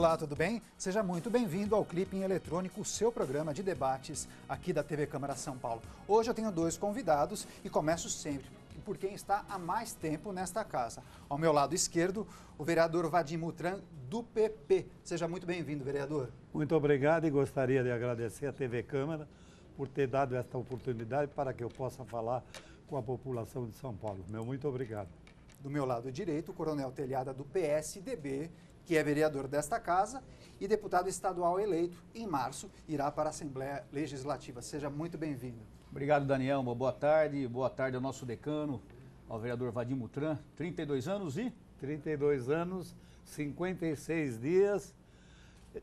Olá, tudo bem? Seja muito bem-vindo ao Clipe em Eletrônico, o seu programa de debates aqui da TV Câmara São Paulo. Hoje eu tenho dois convidados e começo sempre por quem está há mais tempo nesta casa. Ao meu lado esquerdo, o vereador Vadim Mutran, do PP. Seja muito bem-vindo, vereador. Muito obrigado e gostaria de agradecer à TV Câmara por ter dado esta oportunidade para que eu possa falar com a população de São Paulo. Meu muito obrigado. Do meu lado direito, o coronel Telhada, do PSDB, que é vereador desta casa e deputado estadual eleito em março, irá para a Assembleia Legislativa. Seja muito bem-vindo. Obrigado, Daniel. Uma boa tarde ao nosso decano, ao vereador Vadim Mutran. 32 anos e? 32 anos, 56 dias,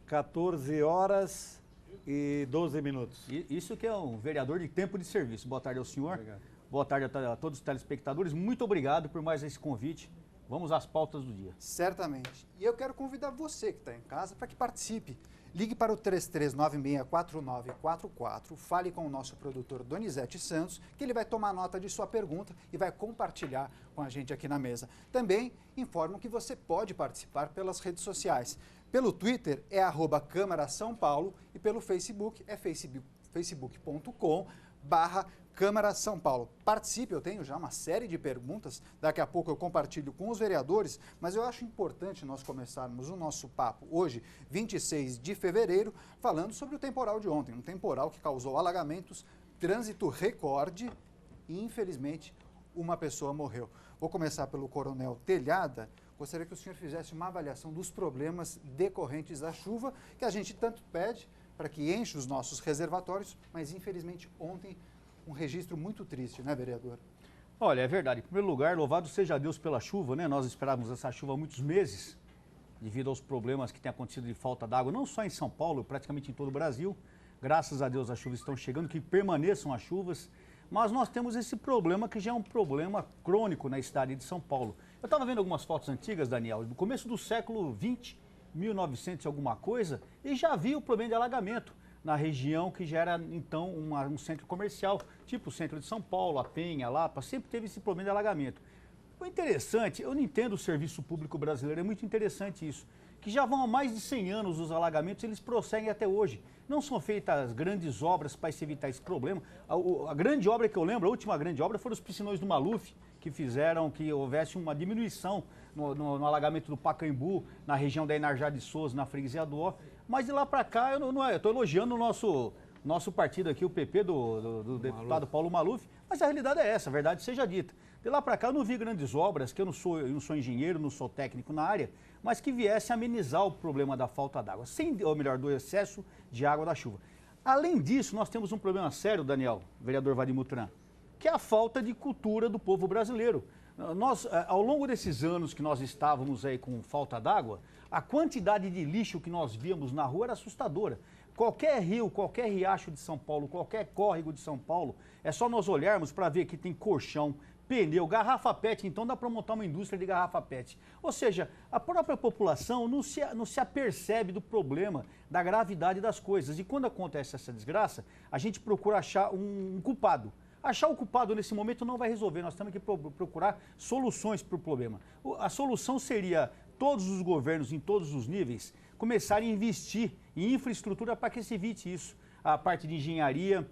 14 horas e 12 minutos. Isso que é um vereador de tempo de serviço. Boa tarde ao senhor. Obrigado. Boa tarde a todos os telespectadores. Muito obrigado por mais esse convite. Vamos às pautas do dia. Certamente. E eu quero convidar você que está em casa para que participe. Ligue para o 33964944, fale com o nosso produtor Donizete Santos, que ele vai tomar nota de sua pergunta e vai compartilhar com a gente aqui na mesa. Também informo que você pode participar pelas redes sociais. Pelo Twitter é @Câmara São Paulo e pelo Facebook é facebook.com/Câmara São Paulo. Participe, eu tenho já uma série de perguntas, daqui a pouco eu compartilho com os vereadores, mas eu acho importante nós começarmos o nosso papo hoje, 26 de fevereiro, falando sobre o temporal de ontem, um temporal que causou alagamentos, trânsito recorde e, infelizmente, uma pessoa morreu. Vou começar pelo coronel Telhada. Gostaria que o senhor fizesse uma avaliação dos problemas decorrentes da chuva, que a gente tanto pede para que enche os nossos reservatórios, mas, infelizmente, ontem um registro muito triste, né, vereador? Olha, é verdade. Em primeiro lugar, louvado seja Deus pela chuva, né? Nós esperávamos essa chuva há muitos meses, devido aos problemas que têm acontecido de falta d'água, não só em São Paulo, praticamente em todo o Brasil. Graças a Deus as chuvas estão chegando, que permaneçam as chuvas. Mas nós temos esse problema que já é um problema crônico na cidade de São Paulo. Eu estava vendo algumas fotos antigas, Daniel, do começo do século XX, 1900 e alguma coisa, e já vi o problema de alagamento na região que já era, então, um centro comercial, tipo o centro de São Paulo, a Penha, Lapa, sempre teve esse problema de alagamento. O interessante, eu não entendo o serviço público brasileiro, é muito interessante isso, que já vão há mais de 100 anos os alagamentos, eles prosseguem até hoje. Não são feitas grandes obras para se evitar esse problema. A grande obra que eu lembro, a última grande obra, foram os piscinões do Maluf, que fizeram que houvesse uma diminuição no alagamento do Pacaembu, na região da Inarjá de Souza, na freguesia do Ó. Mas de lá para cá, eu estou elogiando o nosso partido aqui, o PP do deputado Paulo Maluf, mas a realidade é essa, a verdade seja dita. De lá para cá eu não vi grandes obras, que eu não sou engenheiro, não sou técnico na área, mas que viesse amenizar o problema da falta d'água, ou melhor, do excesso de água da chuva. Além disso, nós temos um problema sério, Daniel, vereador Vadim Mutran, que é a falta de cultura do povo brasileiro. Nós, ao longo desses anos que nós estávamos aí com falta d'água, a quantidade de lixo que nós víamos na rua era assustadora. Qualquer rio, qualquer riacho de São Paulo, qualquer córrego de São Paulo, é só nós olharmos para ver que tem colchão, pneu, garrafa PET, então dá para montar uma indústria de garrafa PET. Ou seja, a própria população não se apercebe do problema, da gravidade das coisas. E quando acontece essa desgraça, a gente procura achar um culpado. Achar o culpado nesse momento não vai resolver, nós temos que procurar soluções para o problema. A solução seria todos os governos, em todos os níveis, começarem a investir em infraestrutura para que se evite isso. A parte de engenharia,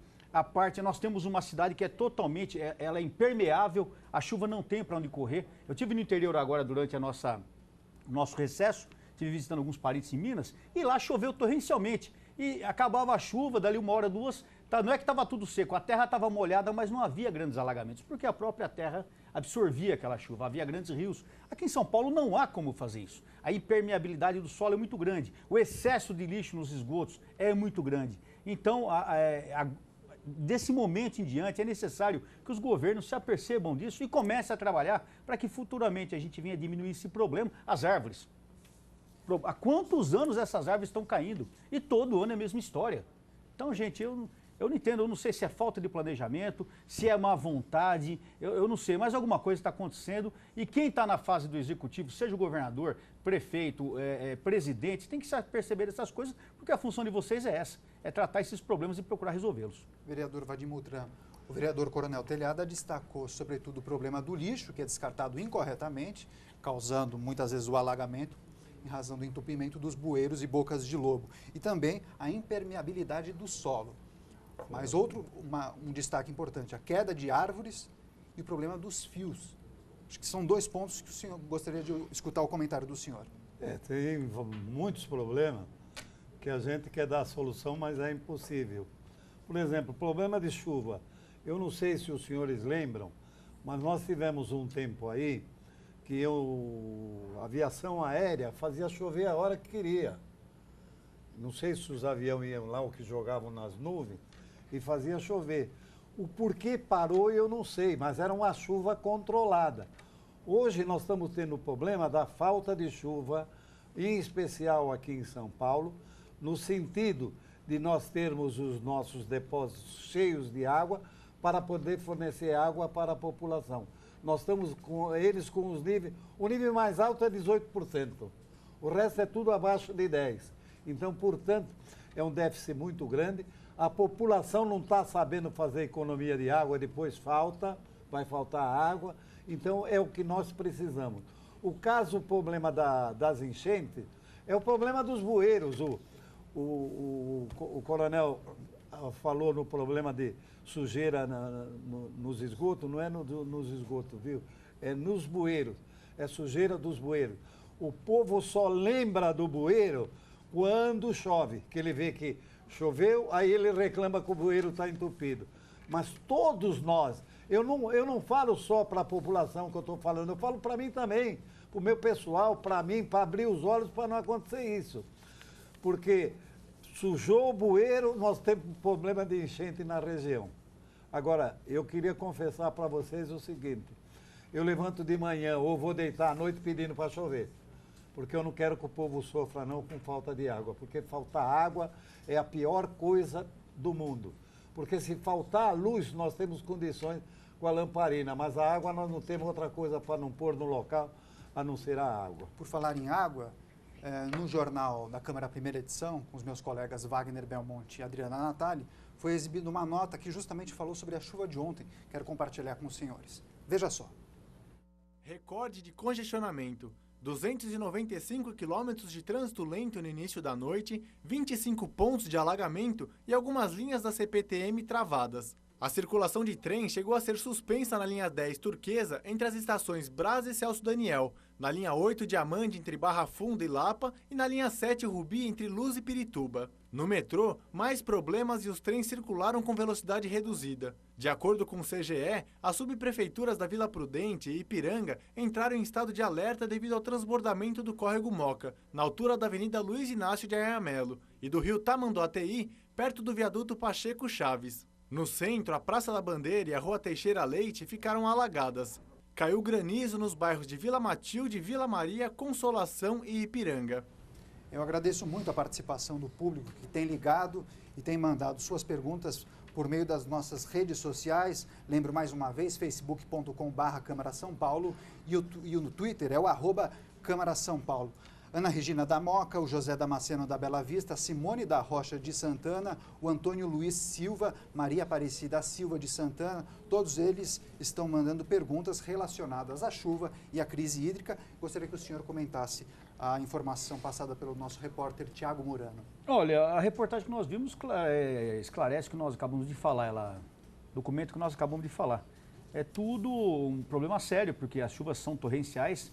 nós temos uma cidade que é totalmente, ela é impermeável, a chuva não tem para onde correr. Eu estive no interior agora durante o nosso recesso, estive visitando alguns parentes em Minas, e lá choveu torrencialmente. E acabava a chuva, dali uma hora, duas, não é que estava tudo seco, a terra estava molhada, mas não havia grandes alagamentos, porque a própria terra absorvia aquela chuva, havia grandes rios. Aqui em São Paulo não há como fazer isso. A impermeabilidade do solo é muito grande, o excesso de lixo nos esgotos é muito grande. Então, desse momento em diante, é necessário que os governos se apercebam disso e comecem a trabalhar para que futuramente a gente venha diminuir esse problema. As árvores. Há quantos anos essas árvores estão caindo? E todo ano é a mesma história. Então, gente, eu não entendo, eu não sei se é falta de planejamento, se é má vontade, eu não sei, mas alguma coisa está acontecendo e quem está na fase do executivo, seja o governador, prefeito, presidente, tem que perceber essas coisas, porque a função de vocês é essa, é tratar esses problemas e procurar resolvê-los. Vereador Vadim Mutran, o vereador Coronel Telhada destacou sobretudo o problema do lixo, que é descartado incorretamente, causando muitas vezes o alagamento. em razão do entupimento dos bueiros e bocas de lobo. E também a impermeabilidade do solo. Mas um destaque importante, a queda de árvores e o problema dos fios. Acho que são 2 pontos que o senhor gostaria de escutar o comentário do senhor. Tem muitos problemas que a gente quer dar solução, mas é impossível. Por exemplo, problema de chuva. Eu não sei se os senhores lembram, mas nós tivemos um tempo aí que a aviação aérea fazia chover a hora que queria. Não sei se os aviões iam lá ou que jogavam nas nuvens e fazia chover. O porquê parou eu não sei, mas era uma chuva controlada. Hoje nós estamos tendo o problema da falta de chuva, em especial aqui em São Paulo, no sentido de nós termos os nossos depósitos cheios de água para poder fornecer água para a população. Nós estamos com eles com os níveis, o nível mais alto é 18%, o resto é tudo abaixo de 10%. Então, portanto, é um déficit muito grande. A população não está sabendo fazer economia de água, depois vai faltar água. Então, é o que nós precisamos. O problema das enchentes, é o problema dos bueiros. O coronel falou no problema de sujeira nos esgotos, não é nos esgotos, viu? É nos bueiros, é sujeira dos bueiros. O povo só lembra do bueiro quando chove, que ele vê que choveu, aí ele reclama que o bueiro está entupido. Mas todos nós, eu não falo só para a população que eu estou falando, eu falo para mim também, para o meu pessoal, para mim, para abrir os olhos para não acontecer isso. Porque sujou o bueiro, nós temos um problema de enchente na região. Agora, eu queria confessar para vocês o seguinte, eu levanto de manhã ou vou deitar à noite pedindo para chover. Porque eu não quero que o povo sofra não com falta de água, porque faltar água é a pior coisa do mundo. Porque se faltar a luz, nós temos condições com a lamparina, mas a água nós não temos outra coisa para não pôr no local, a não ser a água. Por falar em água, no jornal da Câmara Primeira Edição, com os meus colegas Wagner Belmonte e Adriana Natali, foi exibida uma nota que justamente falou sobre a chuva de ontem. Quero compartilhar com os senhores. Veja só. Recorde de congestionamento. 295 quilômetros de trânsito lento no início da noite, 25 pontos de alagamento e algumas linhas da CPTM travadas. A circulação de trem chegou a ser suspensa na linha 10 Turquesa entre as estações Brás e Celso Daniel, na linha 8 Diamante entre Barra Funda e Lapa e na linha 7 Rubi entre Luz e Pirituba. No metrô, mais problemas e os trens circularam com velocidade reduzida. De acordo com o CGE, as subprefeituras da Vila Prudente e Ipiranga entraram em estado de alerta devido ao transbordamento do córrego Moca, na altura da Avenida Luiz Inácio de Anhamelo, e do rio Tamanduateí, perto do viaduto Pacheco Chaves. No centro, a Praça da Bandeira e a Rua Teixeira Leite ficaram alagadas. Caiu granizo nos bairros de Vila Matilde, Vila Maria, Consolação e Ipiranga. Eu agradeço muito a participação do público que tem ligado e tem mandado suas perguntas por meio das nossas redes sociais. Lembro mais uma vez, facebook.com/Câmara São Paulo e no Twitter é o @Câmara São Paulo. Ana Regina da Moca, o José Damasceno da Bela Vista, Simone da Rocha de Santana, o Antônio Luiz Silva, Maria Aparecida Silva de Santana, todos eles estão mandando perguntas relacionadas à chuva e à crise hídrica. Gostaria que o senhor comentasse a informação passada pelo nosso repórter Tiago Murano. Olha, a reportagem que nós vimos esclarece o que nós acabamos de falar, documento que nós acabamos de falar. É tudo um problema sério, porque as chuvas são torrenciais.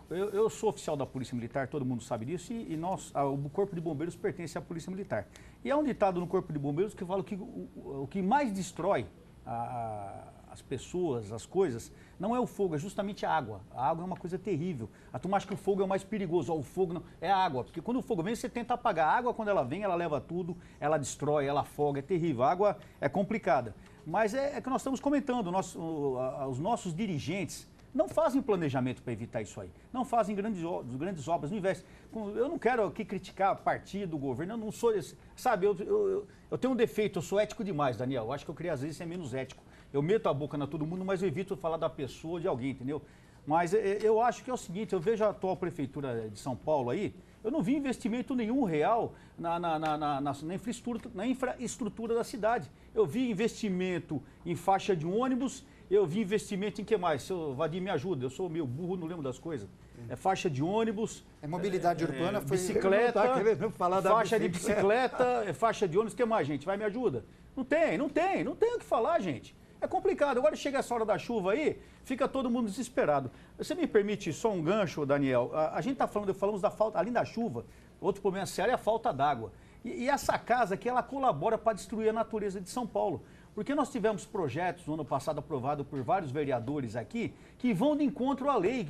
Eu sou oficial da Polícia Militar, todo mundo sabe disso, e o Corpo de Bombeiros pertence à Polícia Militar. E há um ditado no Corpo de Bombeiros que fala que o que mais destrói as pessoas, as coisas, não é o fogo, é justamente a água. A água é uma coisa terrível. A turma acha que o fogo é o mais perigoso. O fogo não, é a água, porque quando o fogo vem, você tenta apagar. A água, quando ela vem, ela leva tudo, ela destrói, ela afoga, é terrível. A água é complicada. Mas é que nós estamos comentando, os nossos dirigentes não fazem planejamento para evitar isso aí. Não fazem grandes obras, não investem. Eu não quero aqui criticar partido, governo, eu não sou esse. Sabe, eu tenho um defeito, eu sou ético demais, Daniel. Eu acho que eu queria às vezes ser menos ético. Eu meto a boca na todo mundo, mas eu evito falar da pessoa, de alguém, entendeu? Mas eu acho que é o seguinte, eu vejo a atual prefeitura de São Paulo aí, Eu não vi investimento nenhum real na infraestrutura da cidade. Eu vi investimento em faixa de ônibus, eu vi investimento em que mais? Seu Vadim, me ajuda, eu sou meio burro, não lembro das coisas. É faixa de ônibus. É mobilidade urbana, foi... Bicicleta, falar da faixa de bicicleta, faixa de ônibus, o que mais, gente? Vai, me ajuda. Não tem o que falar, gente. É complicado. Agora chega essa hora da chuva aí, fica todo mundo desesperado. Você me permite só um gancho, Daniel? A gente está falamos da falta, além da chuva, outro problema sério é a falta d'água. E essa casa aqui, ela colabora para destruir a natureza de São Paulo. Porque nós tivemos projetos no ano passado aprovados por vários vereadores aqui que vão de encontro à lei,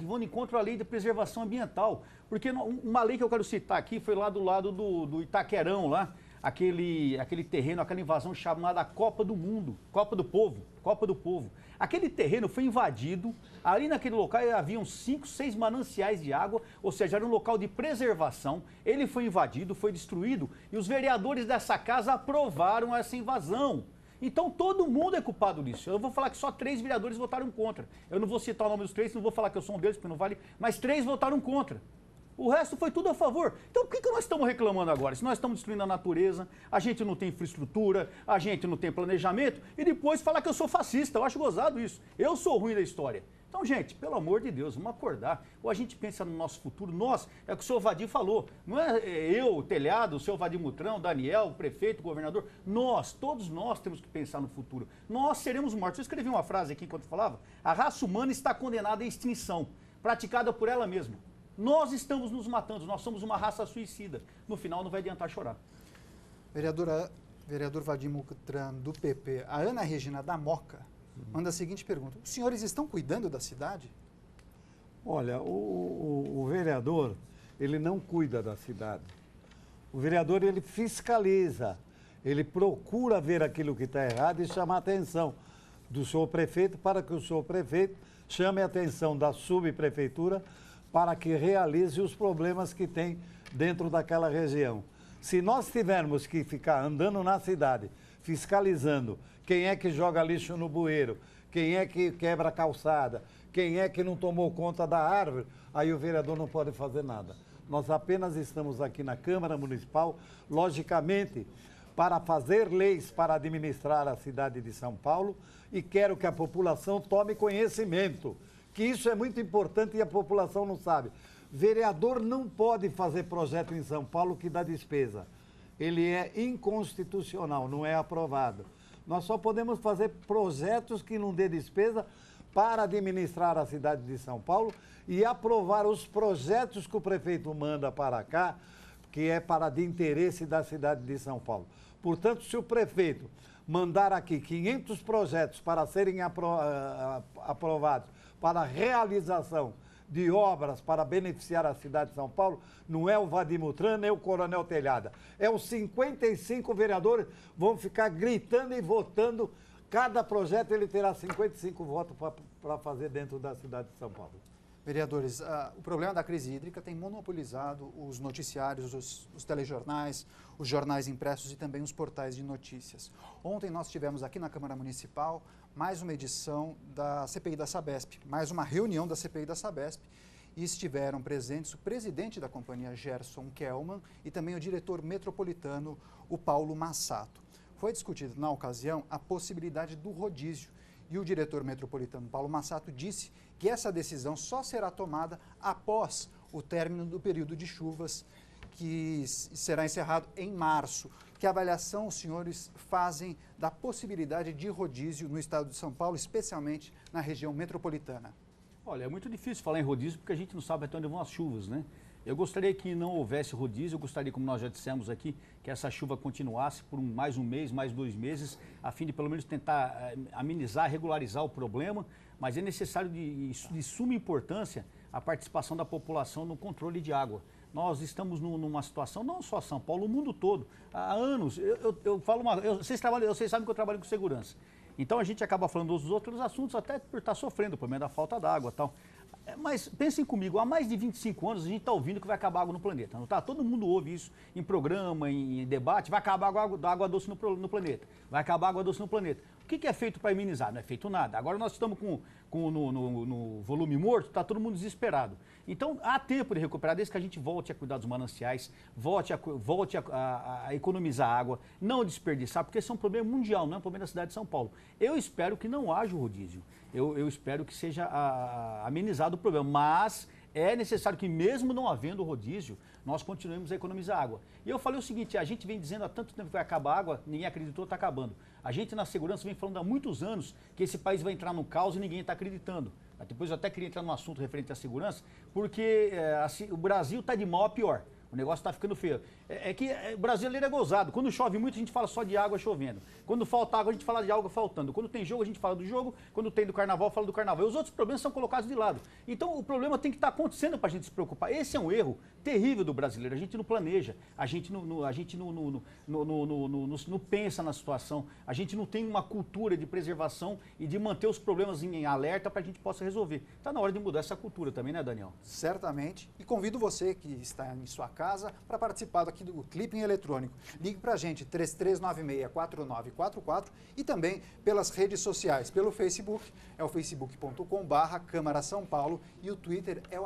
de preservação ambiental. Porque uma lei que eu quero citar aqui foi lá do lado do Itaquerão, lá, aquele terreno, aquela invasão chamada Copa do Mundo, Copa do Povo. Aquele terreno foi invadido, ali naquele local haviam 5, 6 mananciais de água, ou seja, era um local de preservação, ele foi invadido, foi destruído, e os vereadores dessa casa aprovaram essa invasão. Então todo mundo é culpado disso. Eu vou falar que só 3 vereadores votaram contra. Eu não vou citar o nome dos 3, não vou falar que eu sou um deles, porque não vale, mas 3 votaram contra. O resto foi tudo a favor. Então por que nós estamos reclamando agora? Se nós estamos destruindo a natureza, a gente não tem infraestrutura, a gente não tem planejamento, e depois falar que eu sou fascista. Eu acho gozado isso. Eu sou ruim da história. Então, gente, pelo amor de Deus, vamos acordar. Ou a gente pensa no nosso futuro. Nós, é o que o senhor Vadim falou. Não é eu, o Telhado, o senhor Vadim Mutrão, o Daniel, o prefeito, o governador. Nós, todos nós temos que pensar no futuro. Nós seremos mortos. Eu escrevi uma frase aqui enquanto falava. A raça humana está condenada à extinção, praticada por ela mesma. Nós estamos nos matando, nós somos uma raça suicida. No final não vai adiantar chorar. Vereador Vadim Mutrão, do PP, a Ana Regina da Moca manda a seguinte pergunta: os senhores estão cuidando da cidade? Olha, o vereador, ele não cuida da cidade. O vereador, ele fiscaliza, ele procura ver aquilo que está errado e chamar a atenção do senhor prefeito para que o senhor prefeito chame a atenção da subprefeitura para que realize os problemas que tem dentro daquela região. Se nós tivermos que ficar andando na cidade, fiscalizando quem é que joga lixo no bueiro, quem é que quebra a calçada, quem é que não tomou conta da árvore, aí o vereador não pode fazer nada. Nós apenas estamos aqui na Câmara Municipal, logicamente, para fazer leis para administrar a cidade de São Paulo, e quero que a população tome conhecimento, que isso é muito importante e a população não sabe. Vereador não pode fazer projeto em São Paulo que dá despesa. Ele é inconstitucional, não é aprovado. Nós só podemos fazer projetos que não dê despesa para administrar a cidade de São Paulo e aprovar os projetos que o prefeito manda para cá, que é para de interesse da cidade de São Paulo. Portanto, se o prefeito mandar aqui 500 projetos para serem aprovados para a realização de obras para beneficiar a cidade de São Paulo, não é o Vadim Mutrão, nem o Coronel Telhada. É os 55 vereadores vão ficar gritando e votando. Cada projeto ele terá 55 votos para fazer dentro da cidade de São Paulo. Vereadores, o problema da crise hídrica tem monopolizado os noticiários, os telejornais, os jornais impressos e também os portais de notícias. Ontem nós tivemos aqui na Câmara Municipal mais uma edição da CPI da Sabesp, mais uma reunião da CPI da Sabesp, e estiveram presentes o presidente da companhia, Gerson Kellman, e também o diretor metropolitano, o Paulo Massato. Foi discutido na ocasião a possibilidade do rodízio, e o diretor metropolitano, Paulo Massato, disse que essa decisão só será tomada após o término do período de chuvas, que será encerrado em março. Que avaliação os senhores fazem da possibilidade de rodízio no estado de São Paulo, especialmente na região metropolitana? Olha, é muito difícil falar em rodízio porque a gente não sabe até onde vão as chuvas, né? Eu gostaria que não houvesse rodízio, eu gostaria, como nós já dissemos aqui, que essa chuva continuasse por mais um mês, mais 2 meses, a fim de pelo menos tentar amenizar, regularizar o problema, mas é necessário de suma importância a participação da população no controle de água. Nós estamos numa situação, não só São Paulo, o mundo todo, há anos. Vocês sabem que eu trabalho com segurança. Então a gente acaba falando dos outros assuntos até por estar sofrendo, por meio da falta d'água e tal. Mas pensem comigo, há mais de 25 anos a gente está ouvindo que vai acabar a água no planeta, não tá? Todo mundo ouve isso em programa, em debate, vai acabar a água doce no planeta, vai acabar a água doce no planeta. que é feito para amenizar? Não é feito nada. Agora nós estamos no volume morto, está todo mundo desesperado. Então, há tempo de recuperar, desde que a gente volte a cuidar dos mananciais, volte a economizar água, não desperdiçar, porque esse é um problema mundial, não é um problema da cidade de São Paulo. Eu espero que não haja o rodízio. Eu espero que seja amenizado o problema, mas é necessário que, mesmo não havendo rodízio, nós continuemos a economizar água. E eu falei o seguinte, a gente vem dizendo há tanto tempo que vai acabar a água, ninguém acreditou, está acabando. A gente na segurança vem falando há muitos anos que esse país vai entrar num caos e ninguém está acreditando. Depois eu até queria entrar num assunto referente à segurança, porque o Brasil está de mal a pior. O negócio está ficando feio. Que o brasileiro é gozado. Quando chove muito, a gente fala só de água chovendo. Quando falta água, a gente fala de água faltando. Quando tem jogo, a gente fala do jogo. Quando tem do carnaval, fala do carnaval. E os outros problemas são colocados de lado. Então, o problema tem que estar acontecendo para a gente se preocupar. Esse é um erro terrível do brasileiro. A gente não planeja. A gente não pensa na situação. A gente não tem uma cultura de preservação e de manter os problemas em alerta para a gente possa resolver. Está na hora de mudar essa cultura também, né, Daniel? Certamente. E convido você que está em sua casa para participar aqui do Clipping Eletrônico. Ligue para a gente, 3396-4944 e também pelas redes sociais, pelo Facebook, é o facebook.com/Câmara São Paulo e o Twitter é o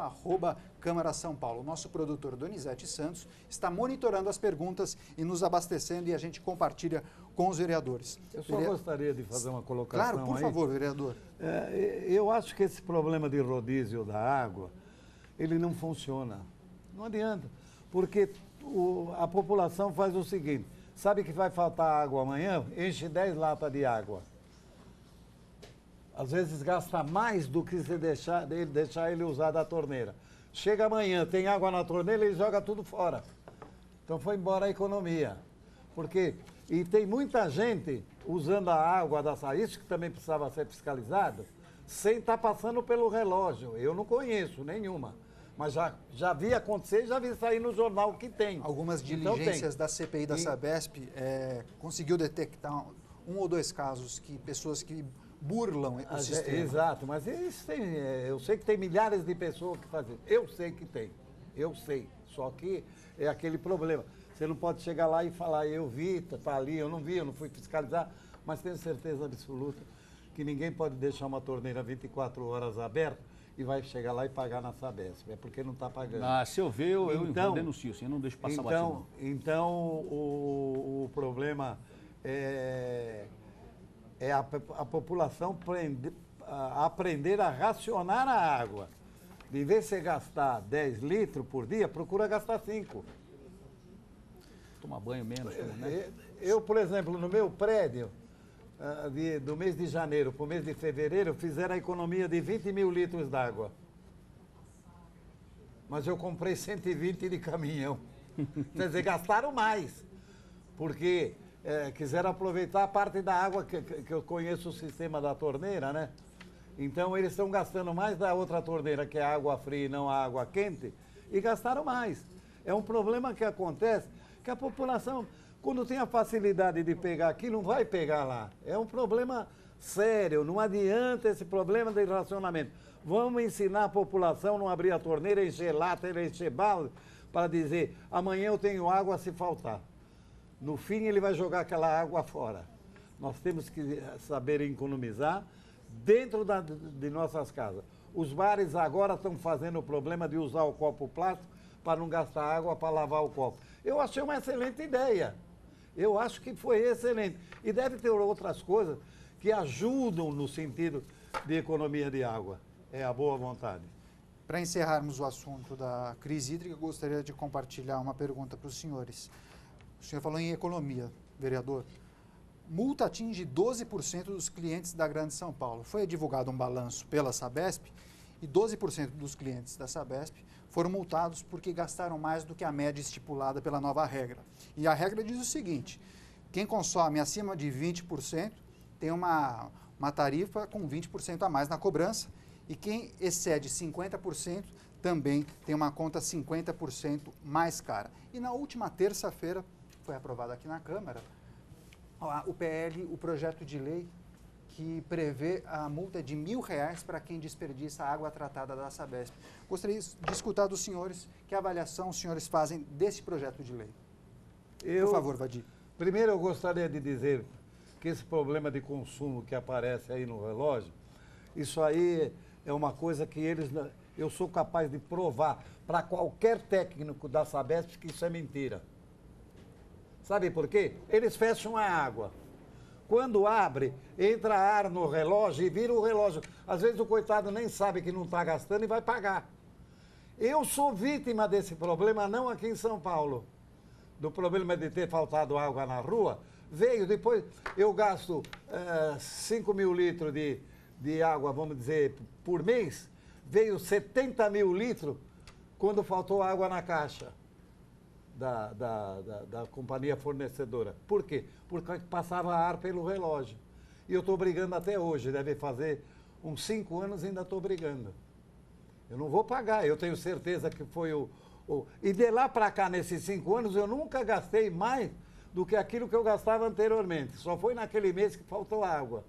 @Câmara São Paulo. O nosso produtor Donizete Santos está monitorando as perguntas e nos abastecendo e a gente compartilha com os vereadores. Eu só gostaria de fazer uma colocação Claro, por favor, vereador. Eu acho que esse problema de rodízio da água, ele não funciona. Não adianta. Porque a população faz o seguinte, sabe que vai faltar água amanhã? Enche 10 latas de água. Às vezes gasta mais do que se deixar ele usar da torneira. Chega amanhã, tem água na torneira, ele joga tudo fora. Então foi embora a economia. E tem muita gente usando a água da isso que também precisava ser fiscalizado, sem estar passando pelo relógio. Eu não conheço nenhuma. Mas já vi acontecer, já vi sair no jornal que tem. Algumas diligências da CPI da Sabesp conseguiu detectar 1 ou 2 casos que pessoas que burlam o sistema. Exato, mas isso eu sei que tem milhares de pessoas que fazem. Eu sei que tem, eu sei. Só que é aquele problema. Você não pode chegar lá e falar, eu vi, está ali, eu não vi, eu não fui fiscalizar, mas tenho certeza absoluta que ninguém pode deixar uma torneira 24 horas aberta e vai chegar lá e pagar na Sabesp. É porque não está pagando. Se eu ver, eu denuncio, sim, eu não deixo passar batido. Então, o problema é a população aprender a racionar a água. De vez em você gastar 10 litros por dia, procura gastar 5. Tomar banho menos, né? Eu, por exemplo, no meu prédio, do mês de janeiro para o mês de fevereiro, fizeram a economia de 20 mil litros d'água. Mas eu comprei 120 de caminhão. Quer dizer, gastaram mais. Porque quiseram aproveitar a parte da água que eu conheço o sistema da torneira, né? Então eles estão gastando mais da outra torneira, que é a água fria e não a água quente, e gastaram mais. É um problema que acontece, que a população, quando tem a facilidade de pegar aqui, não vai pegar lá. É um problema sério, não adianta esse problema de racionamento. Vamos ensinar a população a não abrir a torneira, encher lata, encher balde, para dizer, amanhã eu tenho água se faltar. No fim, ele vai jogar aquela água fora. Nós temos que saber economizar dentro de nossas casas. Os bares agora estão fazendo o problema de usar o copo plástico para não gastar água para lavar o copo. Eu achei uma excelente ideia. Eu acho que foi excelente. E deve ter outras coisas que ajudam no sentido de economia de água. É a boa vontade. Para encerrarmos o assunto da crise hídrica, eu gostaria de compartilhar uma pergunta para os senhores. O senhor falou em economia, vereador. Multa atinge 12% dos clientes da Grande São Paulo. Foi divulgado um balanço pela Sabesp e 12% dos clientes da Sabesp foram multados porque gastaram mais do que a média estipulada pela nova regra. E a regra diz o seguinte, quem consome acima de 20% tem uma tarifa com 20% a mais na cobrança e quem excede 50% também tem uma conta 50% mais cara. E na última terça-feira, foi aprovado aqui na Câmara, o PL, o projeto de lei que prevê a multa de R$1.000 para quem desperdiça água tratada da Sabesp. Gostaria de escutar dos senhores que avaliação os senhores fazem desse projeto de lei. Por favor, Vadir. Primeiro, eu gostaria de dizer que esse problema de consumo que aparece aí no relógio, isso aí é uma coisa que eu sou capaz de provar para qualquer técnico da Sabesp que isso é mentira. Sabe por quê? Eles fecham a água. Quando abre, entra ar no relógio e vira o relógio. Às vezes o coitado nem sabe que não está gastando e vai pagar. Eu sou vítima desse problema, não aqui em São Paulo. Do problema de ter faltado água na rua. Veio depois, eu gasto 5 mil litros de água, vamos dizer, por mês. Veio 70 mil litros quando faltou água na caixa da companhia fornecedora. Por quê? Porque passava ar pelo relógio. E eu estou brigando até hoje, deve fazer uns 5 anos e ainda estou brigando. Eu não vou pagar, eu tenho certeza que foi E de lá para cá, nesses 5 anos, eu nunca gastei mais do que aquilo que eu gastava anteriormente. Só foi naquele mês que faltou água.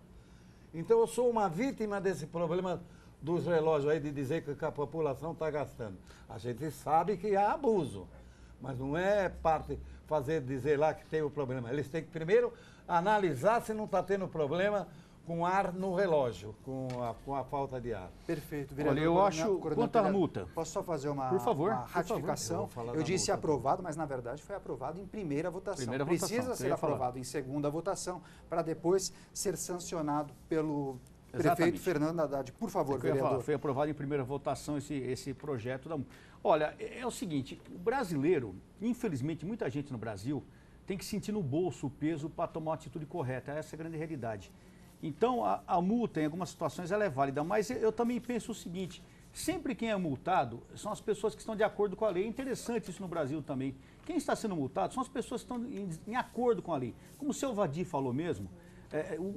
Então eu sou uma vítima desse problema dos relógios aí de dizer que a população está gastando. A gente sabe que há abuso, mas não é parte dizer lá que tem o problema. Eles têm que primeiro analisar se não está tendo problema com ar no relógio, com a falta de ar. Perfeito, vereador. Olha, eu acho, quanto à multa... Posso só fazer uma ratificação? Eu disse aprovado, mas na verdade foi aprovado em primeira votação. Precisa ser aprovado em segunda votação para depois ser sancionado pelo prefeito Fernando Haddad. Por favor, vereador. Foi aprovado em primeira votação esse projeto da multa. Olha, é o seguinte, o brasileiro, infelizmente, muita gente no Brasil tem que sentir no bolso o peso para tomar uma atitude correta. Essa é a grande realidade. Então, a multa, em algumas situações, ela é válida, mas eu também penso o seguinte, sempre quem é multado são as pessoas que estão de acordo com a lei. É interessante isso no Brasil também. Quem está sendo multado são as pessoas que estão em acordo com a lei. Como o seu Vadir falou mesmo,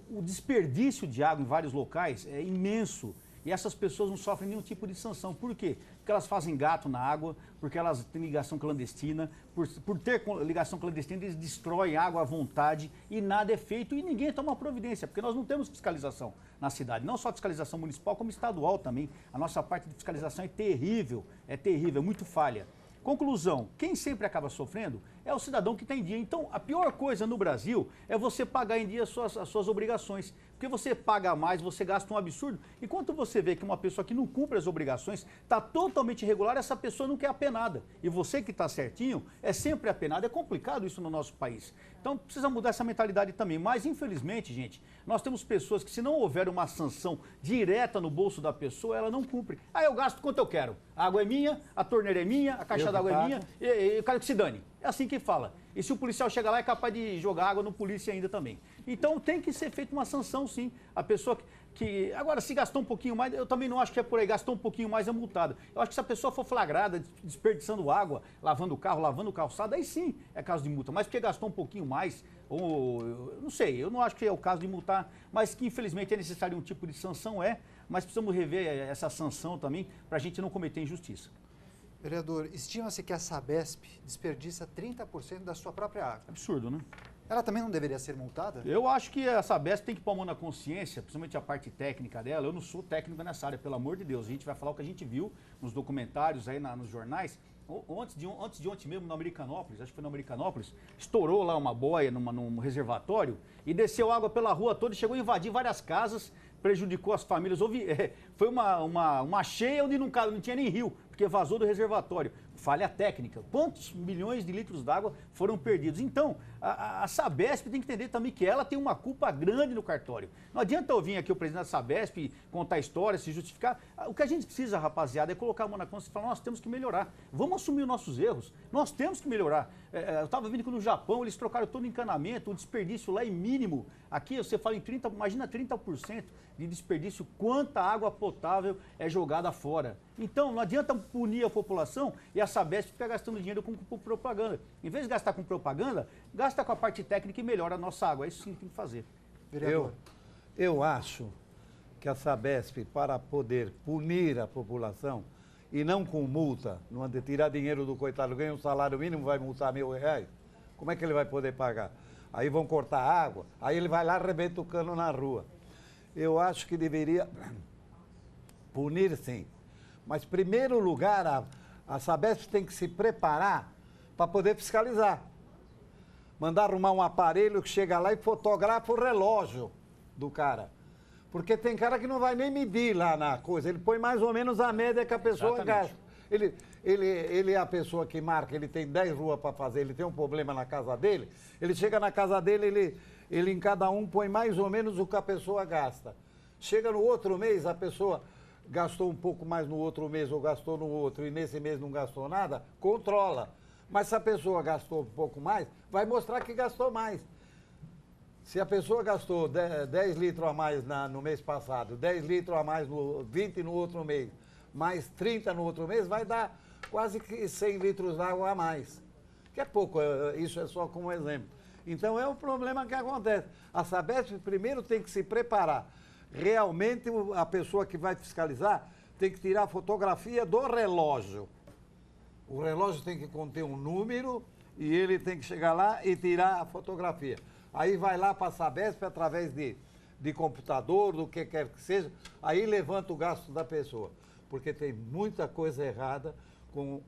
o desperdício de água em vários locais é imenso. E essas pessoas não sofrem nenhum tipo de sanção. Por quê? Porque elas fazem gato na água, porque elas têm ligação clandestina. Por ter ligação clandestina, eles destroem água à vontade e nada é feito e ninguém toma providência, porque nós não temos fiscalização na cidade. Não só fiscalização municipal, como estadual também. A nossa parte de fiscalização é terrível, é muito falha. Conclusão, quem sempre acaba sofrendo é o cidadão que está em dia. Então, a pior coisa no Brasil é você pagar em dia as suas obrigações. Porque você paga mais, você gasta um absurdo. Enquanto você vê que uma pessoa que não cumpre as obrigações está totalmente irregular, essa pessoa não quer apenada. E você que está certinho é sempre apenado. É complicado isso no nosso país. Então, precisa mudar essa mentalidade também. Mas, infelizmente, gente, nós temos pessoas que, se não houver uma sanção direta no bolso da pessoa, ela não cumpre. Ah, eu gasto quanto eu quero. A água é minha, a torneira é minha, a caixa d'água é minha, e eu quero que se dane. É assim que fala. E se o policial chegar lá, é capaz de jogar água no polícia ainda também. Então tem que ser feita uma sanção, sim. A pessoa que... Agora, se gastou um pouquinho mais, eu também não acho que é por aí. Gastou um pouquinho mais, é multada. Eu acho que se a pessoa for flagrada, desperdiçando água, lavando o carro, lavando o calçado, aí sim é caso de multa. Mas porque gastou um pouquinho mais, ou... Não sei, eu não acho que é o caso de multar. Mas que, infelizmente, é necessário um tipo de sanção, mas precisamos rever essa sanção também para a gente não cometer injustiça. Vereador, estima-se que a Sabesp desperdiça 30% da sua própria água. Absurdo, né? Ela também não deveria ser multada? Eu acho que a Sabesp tem que pôr a mão na consciência, principalmente a parte técnica dela. Eu não sou técnico nessa área, pelo amor de Deus. A gente vai falar o que a gente viu nos documentários, aí nos jornais. Antes de ontem mesmo, no Americanópolis, acho que foi no Americanópolis, estourou lá uma boia num reservatório e desceu água pela rua toda e chegou a invadir várias casas, prejudicou as famílias. Foi uma cheia onde não tinha nem rio, porque vazou do reservatório. Falha técnica. Quantos milhões de litros d'água foram perdidos? Então, a Sabesp tem que entender também que ela tem uma culpa grande no cartório. Não adianta eu vir aqui o presidente da Sabesp contar a história, se justificar. O que a gente precisa, rapaziada, é colocar a mão na consciência e falar, nós temos que melhorar. Vamos assumir os nossos erros. Nós temos que melhorar. Eu estava vendo que no Japão eles trocaram todo o encanamento, o desperdício lá é mínimo. Aqui você fala em 30%, imagina 30% de desperdício, quanta água potável é jogada fora. Então, não adianta punir a população e a Sabesp ficar gastando dinheiro com propaganda. Em vez de gastar com propaganda, gasta com a parte técnica e melhora a nossa água. Isso sim tem que fazer. Eu acho que a Sabesp, para poder punir a população, e não com multa, não anda tirar dinheiro do coitado, ganha um salário mínimo, vai multar R$1.000, como é que ele vai poder pagar? Aí vão cortar a água, aí ele vai lá e arrebenta o cano na rua. Eu acho que deveria punir sim, mas em primeiro lugar a Sabesp tem que se preparar para poder fiscalizar. Mandar arrumar um aparelho que chega lá e fotografa o relógio do cara. Porque tem cara que não vai nem medir lá na coisa, ele põe mais ou menos a média que a pessoa gasta. Ele é a pessoa que marca, ele tem 10 ruas para fazer, ele tem um problema na casa dele, ele chega na casa dele, ele em cada um põe mais ou menos o que a pessoa gasta. Chega no outro mês, a pessoa gastou um pouco mais no outro mês ou gastou no outro e nesse mês não gastou nada, controla. Mas se a pessoa gastou um pouco mais, vai mostrar que gastou mais. Se a pessoa gastou 10 litros a mais no mês passado, 10 litros a mais, 20 no outro mês, mais 30 no outro mês, vai dar quase que 100 litros d'água a mais. Que é pouco, isso é só como exemplo. Então é um problema que acontece. A Sabesp primeiro tem que se preparar. Realmente a pessoa que vai fiscalizar tem que tirar a fotografia do relógio. O relógio tem que conter um número e ele tem que chegar lá e tirar a fotografia. Aí vai lá para a Sabesp através de computador, do que quer que seja, aí levanta o gasto da pessoa. Porque tem muita coisa errada com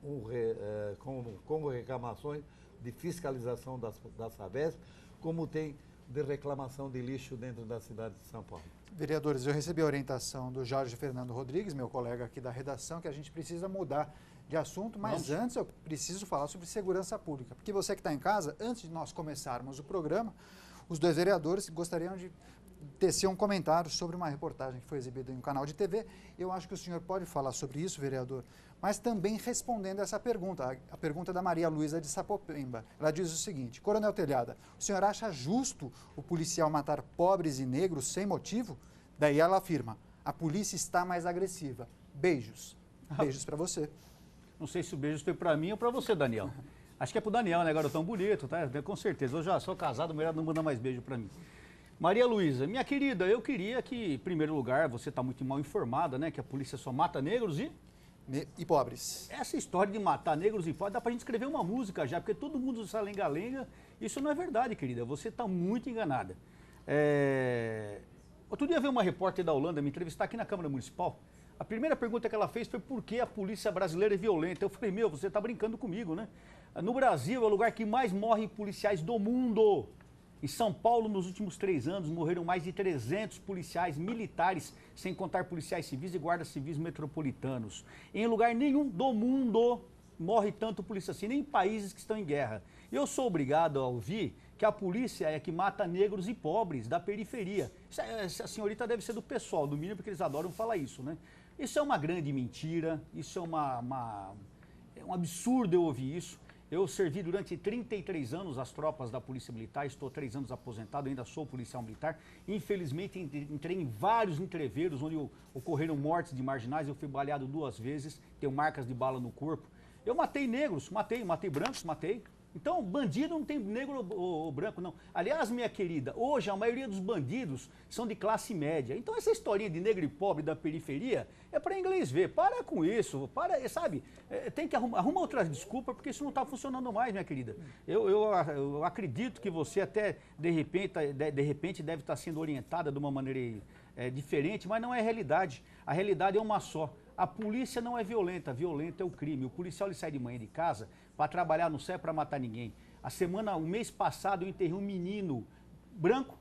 reclamações de fiscalização da Sabesp, como tem de reclamação de lixo dentro da cidade de São Paulo. Vereadores, eu recebi a orientação do Jorge Fernando Rodrigues, meu colega aqui da redação, que a gente precisa mudar de assunto, mas antes eu preciso falar sobre segurança pública. Porque você que está em casa, antes de nós começarmos o programa, os dois vereadores gostariam de tecer um comentário sobre uma reportagem que foi exibida em um canal de TV. Eu acho que o senhor pode falar sobre isso, vereador, mas também respondendo essa pergunta, a pergunta da Maria Luísa de Sapopemba. Ela diz o seguinte: Coronel Telhada, o senhor acha justo o policial matar pobres e negros sem motivo? Daí ela afirma: a polícia está mais agressiva. Beijos. Beijos para você. Não sei se o beijo foi para mim ou para você, Daniel. Acho que é pro Daniel, né, garotão bonito, tá? Com certeza. Eu já sou casado, mulher não manda mais beijo para mim. Maria Luísa, minha querida, eu queria que, em primeiro lugar, você está muito mal informada, né? Que a polícia só mata negros e pobres. Essa história de matar negros e pobres, dá pra gente escrever uma música já, porque todo mundo usa lenga-lenga. Isso não é verdade, querida. Você está muito enganada. Outro dia veio uma repórter da Holanda me entrevistar aqui na Câmara Municipal. A primeira pergunta que ela fez foi por que a polícia brasileira é violenta. Eu falei, você está brincando comigo, né? No Brasil é o lugar que mais morre policiais do mundo. Em São Paulo, nos últimos 3 anos, morreram mais de 300 policiais militares, sem contar policiais civis e guardas civis metropolitanos. Em lugar nenhum do mundo morre tanto polícia assim, nem em países que estão em guerra. Eu sou obrigado a ouvir que a polícia é que mata negros e pobres da periferia. Essa senhorita deve ser do pessoal, do mínimo, porque eles adoram falar isso, né? Isso é uma grande mentira, isso é é um absurdo eu ouvir isso. Eu servi durante 33 anos as tropas da Polícia Militar, estou 3 anos aposentado, ainda sou policial militar. Infelizmente, entrei em vários entreveiros onde ocorreram mortes de marginais, eu fui baleado 2 vezes, tenho marcas de bala no corpo. Eu matei negros, matei brancos, matei. Então, bandido não tem negro ou branco, não. Aliás, minha querida, hoje a maioria dos bandidos são de classe média. Então, essa historinha de negro e pobre da periferia é para inglês ver. Para com isso, sabe? Tem que arruma outra desculpa, porque isso não está funcionando mais, minha querida. Eu acredito que você até, de repente deve estar sendo orientada de uma maneira diferente, mas não é a realidade. A realidade é uma só. A polícia não é violenta, violento é o crime. O policial ele sai de manhã de casa para trabalhar, não serve para matar ninguém. O mês passado eu enterrei um menino branco,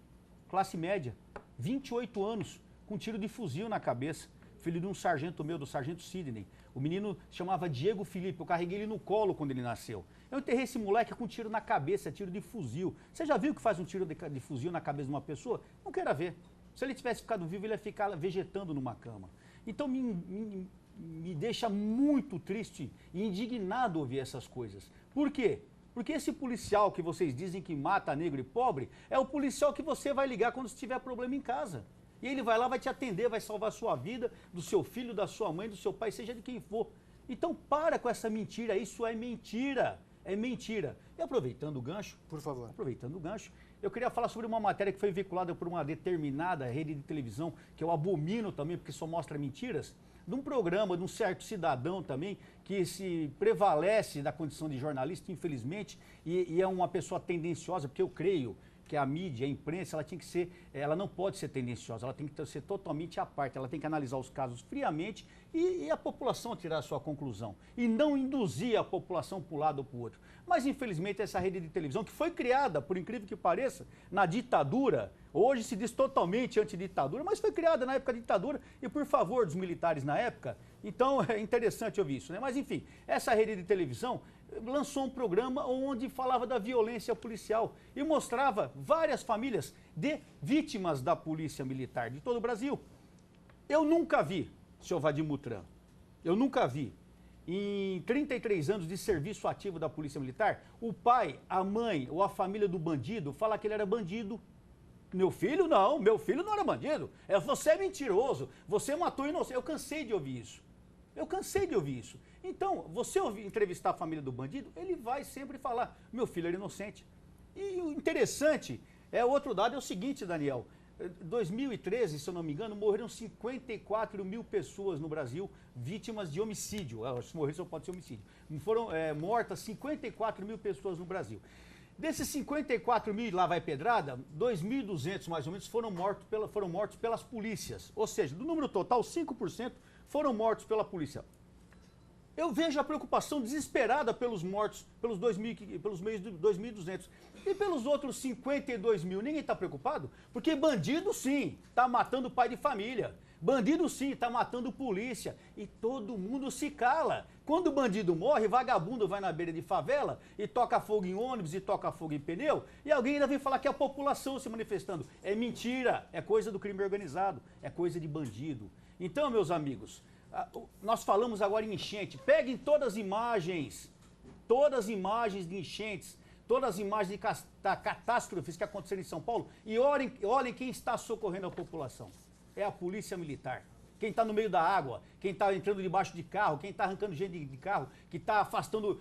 classe média, 28 anos, com tiro de fuzil na cabeça, filho de um sargento meu, do sargento Sidney. O menino se chamava Diego Felipe, eu carreguei ele no colo quando ele nasceu. Eu enterrei esse moleque com tiro na cabeça, tiro de fuzil. Você já viu que faz um tiro de fuzil na cabeça de uma pessoa? Não queira ver. Se ele tivesse ficado vivo, ele ia ficar vegetando numa cama. Então me deixa muito triste e indignado ouvir essas coisas. Por quê? Porque esse policial que vocês dizem que mata negro e pobre é o policial que você vai ligar quando tiver problema em casa. E ele vai lá, vai te atender, vai salvar a sua vida, do seu filho, da sua mãe, do seu pai, seja de quem for. Então para com essa mentira, isso é mentira. É mentira. E aproveitando o gancho, por favor. Aproveitando o gancho, eu queria falar sobre uma matéria que foi veiculada por uma determinada rede de televisão, que eu abomino também, porque só mostra mentiras, de um programa, de um certo cidadão também, que se prevalece da condição de jornalista, infelizmente, e é uma pessoa tendenciosa, porque eu creio que a mídia, a imprensa, ela não pode ser tendenciosa, ela tem que ser totalmente à parte, ela tem que analisar os casos friamente e a população tirar a sua conclusão. E não induzir a população para um lado ou para o outro. Mas, infelizmente, essa rede de televisão, que foi criada, por incrível que pareça, na ditadura, hoje se diz totalmente antiditadura, mas foi criada na época da ditadura e por favor dos militares na época. Então, é interessante ouvir isso, né? Mas, enfim, essa rede de televisão lançou um programa onde falava da violência policial e mostrava várias famílias de vítimas da polícia militar de todo o Brasil. Eu nunca vi, senhor Vadim Mutran, eu nunca vi, em 33 anos de serviço ativo da polícia militar, o pai, a mãe ou a família do bandido falar que ele era bandido. Meu filho não era bandido. Você é mentiroso, você matou inocente. Eu cansei de ouvir isso. Então, você entrevistar a família do bandido, ele vai sempre falar, meu filho era inocente. E o interessante, o outro dado é o seguinte, Daniel, 2013, se eu não me engano, morreram 54 mil pessoas no Brasil vítimas de homicídio. Se morrer só pode ser homicídio. Foram mortas 54 mil pessoas no Brasil. Desses 54 mil, lá vai pedrada, 2.200 mais ou menos foram mortos pelas polícias. Ou seja, do número total, 5% foram mortos pela polícia. Eu vejo a preocupação desesperada pelos mortos, pelos meios de 2.200. E pelos outros 52 mil, ninguém está preocupado? Porque bandido, sim, está matando pai de família. Bandido, sim, está matando polícia. E todo mundo se cala. Quando o bandido morre, vagabundo vai na beira de favela e toca fogo em ônibus e toca fogo em pneu. E alguém ainda vem falar que é a população se manifestando. É mentira, é coisa do crime organizado, é coisa de bandido. Então, meus amigos, nós falamos agora em enchente. Peguem todas as imagens de enchentes, todas as imagens de catástrofes que aconteceram em São Paulo e olhem quem está socorrendo a população. É a polícia militar. Quem está no meio da água, quem está entrando debaixo de carro, quem está arrancando gente de carro, que está afastando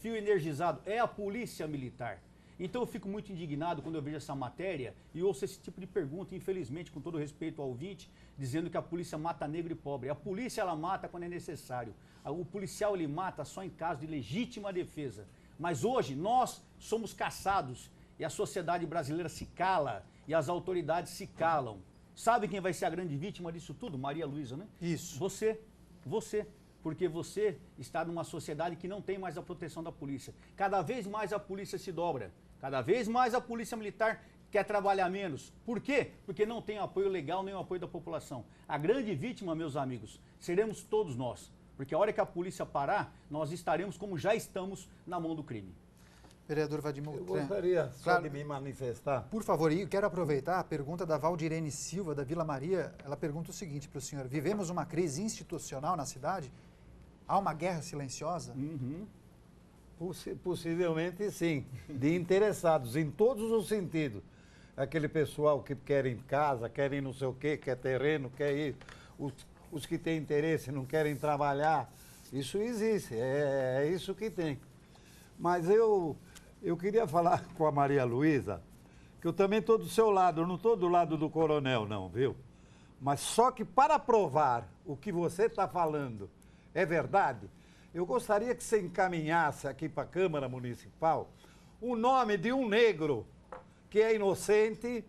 fio energizado, é a polícia militar. Então eu fico muito indignado quando eu vejo essa matéria e ouço esse tipo de pergunta, infelizmente, com todo respeito ao ouvinte, dizendo que a polícia mata negro e pobre. A polícia, ela mata quando é necessário. O policial, ele mata só em caso de legítima defesa. Mas hoje nós somos caçados e a sociedade brasileira se cala e as autoridades se calam. Sabe quem vai ser a grande vítima disso tudo? Maria Luísa, né? Isso. Você. Porque você está numa sociedade que não tem mais a proteção da polícia. Cada vez mais a polícia se dobra. Cada vez mais a polícia militar quer trabalhar menos. Por quê? Porque não tem apoio legal nem o apoio da população. A grande vítima, meus amigos, seremos todos nós. Porque a hora que a polícia parar, nós estaremos como já estamos na mão do crime. Vereador Vadim Mutran. Eu gostaria só de me manifestar. Por favor, e quero aproveitar a pergunta da Valdirene Silva, da Vila Maria. Ela pergunta o seguinte para o senhor. Vivemos uma crise institucional na cidade? Há uma guerra silenciosa? Possivelmente sim, de interessados em todos os sentidos. Aquele pessoal que quer em casa, quer não sei o quê, quer terreno, quer ir. Os que têm interesse não querem trabalhar. Isso existe, é isso que tem. Mas eu queria falar com a Maria Luísa, que eu também estou do seu lado, eu não estou do lado do coronel não, viu? Mas só que para provar o que você está falando é verdade, eu gostaria que você encaminhasse aqui para a Câmara Municipal o nome de um negro que é inocente,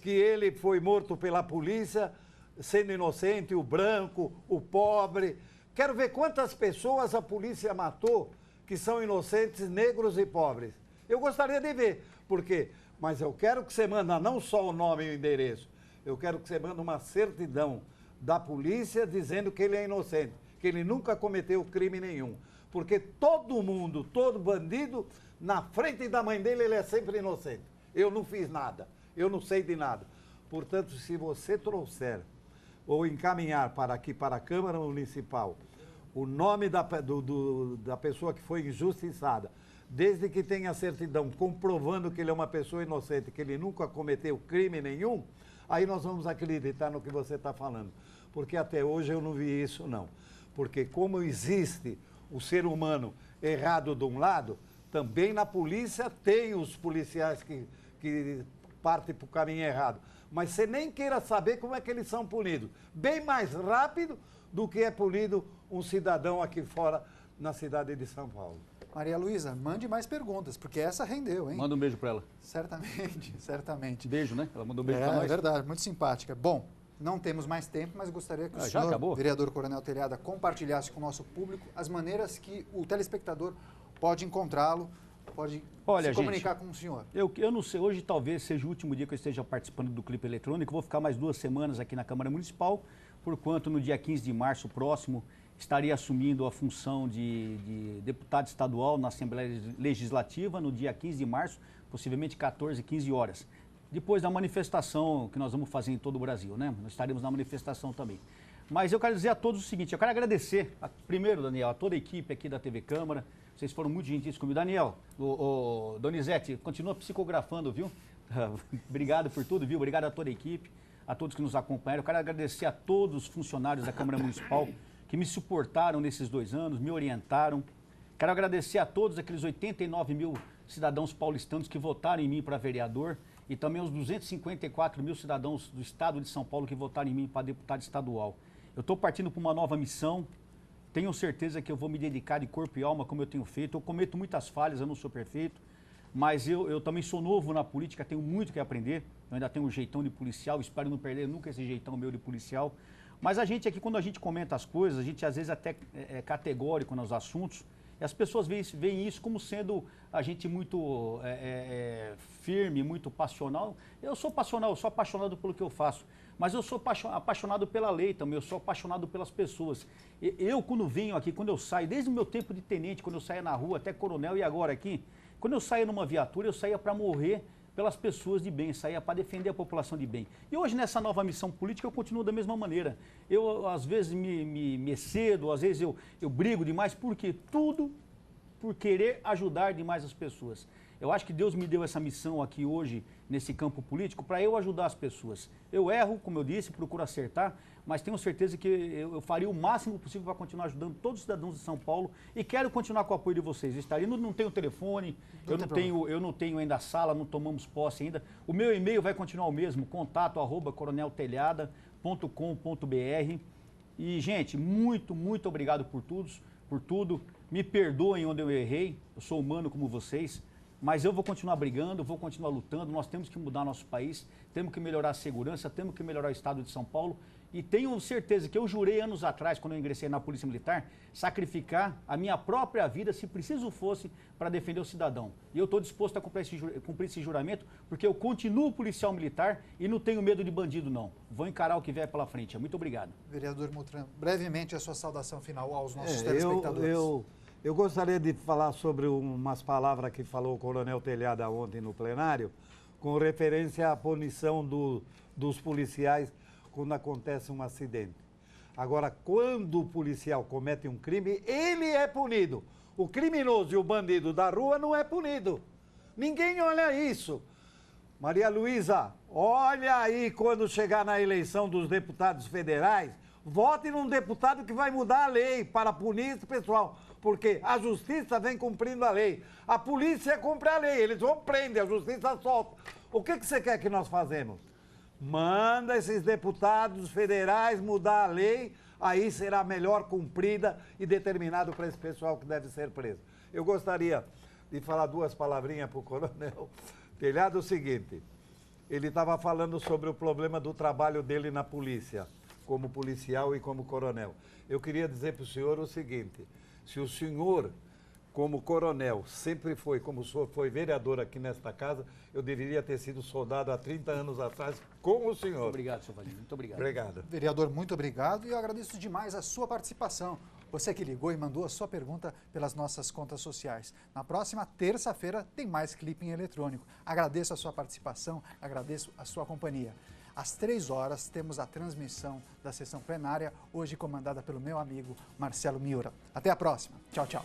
que ele foi morto pela polícia, sendo inocente, o branco, o pobre. Quero ver quantas pessoas a polícia matou que são inocentes, negros e pobres. Eu gostaria de ver, por quê? Mas eu quero que você manda não só o nome e o endereço, eu quero que você manda uma certidão da polícia dizendo que ele é inocente, que ele nunca cometeu crime nenhum. Porque todo mundo, todo bandido, na frente da mãe dele, ele é sempre inocente. Eu não fiz nada, eu não sei de nada. Portanto, se você trouxer ou encaminhar para aqui, para a Câmara Municipal, o nome da pessoa que foi injustiçada, desde que tenha certidão comprovando que ele é uma pessoa inocente, que ele nunca cometeu crime nenhum, aí nós vamos acreditar no que você está falando. Porque até hoje eu não vi isso, não. Porque como existe o ser humano errado de um lado, também na polícia tem os policiais que partem para o caminho errado. Mas você nem queira saber como é que eles são punidos. Bem mais rápido do que é punido um cidadão aqui fora na cidade de São Paulo. Maria Luísa, mande mais perguntas, porque essa rendeu, hein? Manda um beijo para ela. Certamente, certamente. Beijo, né? Ela mandou um beijo para nós. É verdade, muito simpática. Bom, não temos mais tempo, mas gostaria que o senhor, vereador Coronel Telhada, compartilhasse com o nosso público as maneiras que o telespectador pode encontrá-lo, pode se comunicar com o senhor. Eu não sei, hoje talvez seja o último dia que eu esteja participando do Clipe Eletrônico, vou ficar mais 2 semanas aqui na Câmara Municipal, porquanto no dia 15 de março próximo estaria assumindo a função de deputado estadual na Assembleia Legislativa, no dia 15 de março, possivelmente 14, 15 horas. Depois da manifestação que nós vamos fazer em todo o Brasil, né? Nós estaremos na manifestação também. Mas eu quero dizer a todos o seguinte, eu quero agradecer, primeiro, Daniel, a toda a equipe aqui da TV Câmara, vocês foram muito gentis comigo. Daniel, Donizete, continua psicografando, viu? Obrigado por tudo, viu? Obrigado a toda a equipe, a todos que nos acompanharam. Eu quero agradecer a todos os funcionários da Câmara Municipal que me suportaram nesses 2 anos, me orientaram. Quero agradecer a todos aqueles 89 mil cidadãos paulistanos que votaram em mim para vereador e também os 254 mil cidadãos do estado de São Paulo que votaram em mim para deputado estadual. Eu estou partindo para uma nova missão, tenho certeza que eu vou me dedicar de corpo e alma como eu tenho feito. Eu cometo muitas falhas, eu não sou perfeito, mas eu também sou novo na política, tenho muito que aprender. Eu ainda tenho um jeitão de policial, espero não perder nunca esse jeitão meu de policial. Mas a gente aqui, quando a gente comenta as coisas, a gente às vezes até é categórico nos assuntos, e as pessoas veem isso como sendo a gente muito firme, muito passional. Eu sou passional, eu sou apaixonado pelo que eu faço, mas eu sou apaixonado pela lei também, eu sou apaixonado pelas pessoas. Eu, quando venho aqui, quando eu saio, desde o meu tempo de tenente, quando eu saía na rua, até coronel e agora aqui, quando eu saía numa viatura, eu saía para morrer pelas pessoas de bem, saía para defender a população de bem. E hoje, nessa nova missão política, eu continuo da mesma maneira. Eu, às vezes, me excedo, às vezes eu brigo demais, porque tudo por querer ajudar demais as pessoas. Eu acho que Deus me deu essa missão aqui hoje, nesse campo político, para eu ajudar as pessoas. Eu erro, como eu disse, procuro acertar, mas tenho certeza que eu faria o máximo possível para continuar ajudando todos os cidadãos de São Paulo e quero continuar com o apoio de vocês. Não tenho telefone, eu não tenho ainda a sala, não tomamos posse ainda. O meu e-mail vai continuar o mesmo, contato@coroneltelhada.com.br. E, gente, muito, muito obrigado por tudo. Me perdoem onde eu errei, eu sou humano como vocês. Mas eu vou continuar brigando, vou continuar lutando, nós temos que mudar nosso país, temos que melhorar a segurança, temos que melhorar o estado de São Paulo e tenho certeza que eu jurei anos atrás, quando eu ingressei na Polícia Militar, sacrificar a minha própria vida, se preciso fosse, para defender o cidadão. E eu estou disposto a cumprir esse juramento, porque eu continuo policial militar e não tenho medo de bandido, não. Vou encarar o que vier pela frente. Muito obrigado. Vereador Mutran, brevemente a sua saudação final aos nossos telespectadores. Eu gostaria de falar sobre umas palavras que falou o Coronel Telhada ontem no plenário, com referência à punição dos policiais quando acontece um acidente. Agora, quando o policial comete um crime, ele é punido. O criminoso e o bandido da rua não é punido. Ninguém olha isso. Maria Luísa, olha aí quando chegar na eleição dos deputados federais, vote num deputado que vai mudar a lei para punir esse pessoal. Porque a justiça vem cumprindo a lei. A polícia cumpre a lei, eles vão prender, a justiça solta. O que você quer que nós fazemos? Manda esses deputados federais mudar a lei, aí será melhor cumprida e determinado para esse pessoal que deve ser preso. Eu gostaria de falar 2 palavrinhas para o Coronel Telhada, o seguinte, ele estava falando sobre o problema do trabalho dele na polícia, como policial e como coronel. Eu queria dizer para o senhor o seguinte, se o senhor, como coronel, sempre foi, como o senhor foi vereador aqui nesta casa, eu deveria ter sido soldado há 30 anos atrás com o senhor. Muito obrigado, senhor Valinho. Muito obrigado. Obrigado. Vereador, muito obrigado e eu agradeço demais a sua participação. Você que ligou e mandou a sua pergunta pelas nossas contas sociais. Na próxima terça-feira tem mais Clipping Eletrônico. Agradeço a sua participação, agradeço a sua companhia. Às 3 horas temos a transmissão da sessão plenária, hoje comandada pelo meu amigo Marcelo Miura. Até a próxima. Tchau, tchau.